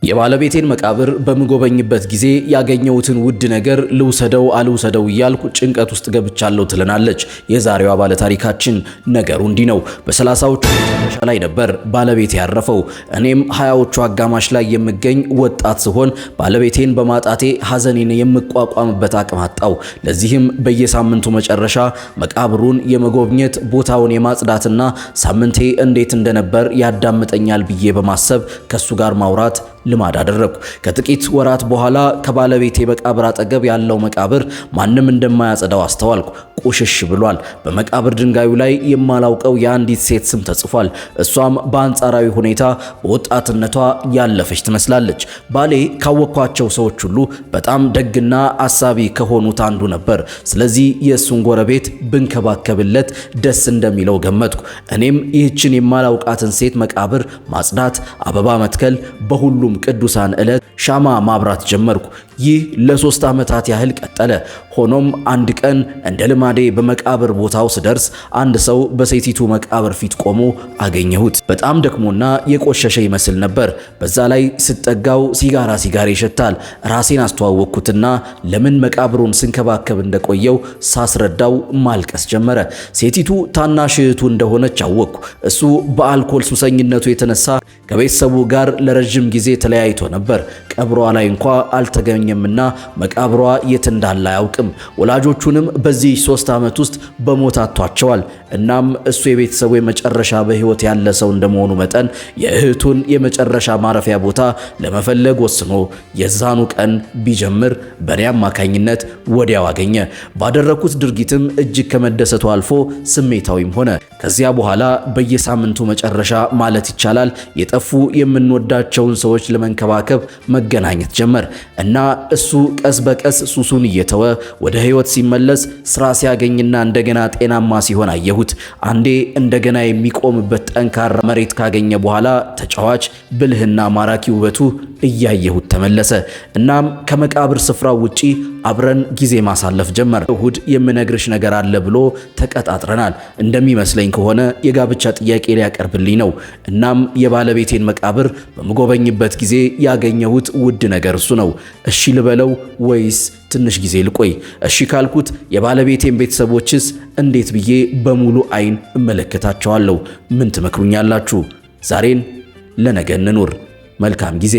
የባለቤቴን መቃብር በምጎበኝበት ጊዜ ያገኘሁትን ውድ ነገር ልውሰደው አልውሰደው እያልኩ ጭንቀት ውስጥ ገብቻለሁ ትለናለች የዛሬዋ ባለ ታሪካችን። ነገሩ እንዲህ ነው። በ30ዎቹ መጨረሻ ላይ ነበር ባለቤቴ ያረፈው። እኔም 20ዎቹ አጋማሽ ላይ የምገኝ ወጣት ስሆን ባለቤቴን በማጣቴ ሐዘኔን የምቋቋምበት አቅም አጣው። ለዚህም በየሳምንቱ መጨረሻ መቃብሩን የመጎብኘት ቦታውን የማጽዳትና ሳምንቴ እንዴት እንደነበር ያዳምጠኛል ብዬ በማሰብ ከሱ ጋር ማውራት ልማድ አደረኩ። ከጥቂት ወራት በኋላ ከባለቤቴ መቃብር አጠገብ ያለው መቃብር ማንም እንደማያጸዳው አስተዋልኩ። ቁሽሽ ብሏል። በመቃብር ድንጋዩ ላይ የማላውቀው የአንዲት ሴት ስም ተጽፏል። እሷም በአንጻራዊ ሁኔታ በወጣትነቷ ያለፈች ትመስላለች። ባሌ ካወቅኳቸው ሰዎች ሁሉ በጣም ደግና አሳቢ ከሆኑት አንዱ ነበር። ስለዚህ የእሱን ጎረቤት ብንከባከብለት ደስ እንደሚለው ገመትኩ። እኔም ይህችን የማላውቃትን ሴት መቃብር ማጽዳት፣ አበባ መትከል፣ በሁሉም ቅዱሳን ዕለት ሻማ ማብራት ጀመርኩ። ይህ ለ3 ዓመታት ያህል ቀጠለ። ሆኖም አንድ ቀን እንደ ልማዴ በመቃብር ቦታው ስደርስ አንድ ሰው በሴቲቱ መቃብር ፊት ቆሞ አገኘሁት። በጣም ደክሞና የቆሸሸ ይመስል ነበር። በዛ ላይ ስጠጋው ሲጋራ ይሸታል። ራሴን አስተዋወቅኩትና ለምን መቃብሩን ስንከባከብ እንደቆየው ሳስረዳው ማልቀስ ጀመረ። ሴቲቱ ታናሽ እህቱ እንደሆነች አወቅኩ። እሱ በአልኮል ሱሰኝነቱ የተነሳ ከቤተሰቡ ጋር ለረጅም ጊዜ ተለያይቶ ነበር። ቀብሯ ላይ እንኳ አልተገኘምና መቃብሯ የት እንዳለ አያውቅም። ወላጆቹንም በዚህ 3 ዓመት ውስጥ በሞት አጥቷቸዋል። እናም እሱ የቤተሰቡ የመጨረሻ በህይወት ያለ ሰው እንደመሆኑ መጠን የእህቱን የመጨረሻ ማረፊያ ቦታ ለመፈለግ ወስኖ የዛኑ ቀን ቢጀምር በኔ አማካኝነት ወዲያው አገኘ። ባደረኩት ድርጊትም እጅግ ከመደሰቱ አልፎ ስሜታዊም ሆነ። ከዚያ በኋላ በየሳምንቱ መጨረሻ ማለት ይቻላል የጠፉ የምንወዳቸውን ሰዎች ለመንከባከብ መገናኘት ጀመር እና እሱ ቀስ በቀስ ሱሱን እየተወ ወደ ህይወት ሲመለስ ስራ ሲያገኝና እንደገና ጤናማ ሲሆን አየሁት። አንዴ እንደገና የሚቆምበት ጠንካራ መሬት ካገኘ በኋላ ተጫዋች፣ ብልህና ማራኪ ውበቱ እያየሁት ተመለሰ። እናም ከመቃብር ስፍራው ውጪ አብረን ጊዜ ማሳለፍ ጀመር። እሁድ የምነግርሽ ነገር አለ ብሎ ተቀጣጥረናል። እንደሚመስለኝ ከሆነ የጋብቻ ጥያቄ ሊያቀርብልኝ ነው። እናም የባለቤቴን መቃብር በምጎበኝበት ጊዜ ያገኘሁት ውድ ነገር እሱ ነው። እሺ ልበለው ወይስ ትንሽ ጊዜ ልቆይ? እሺ ካልኩት የባለቤቴን ቤተሰቦችስ እንዴት ብዬ በሙሉ አይን እመለከታቸዋለሁ? ምን ትመክሩኛላችሁ? ዛሬን ለነገ እንኑር። መልካም ጊዜ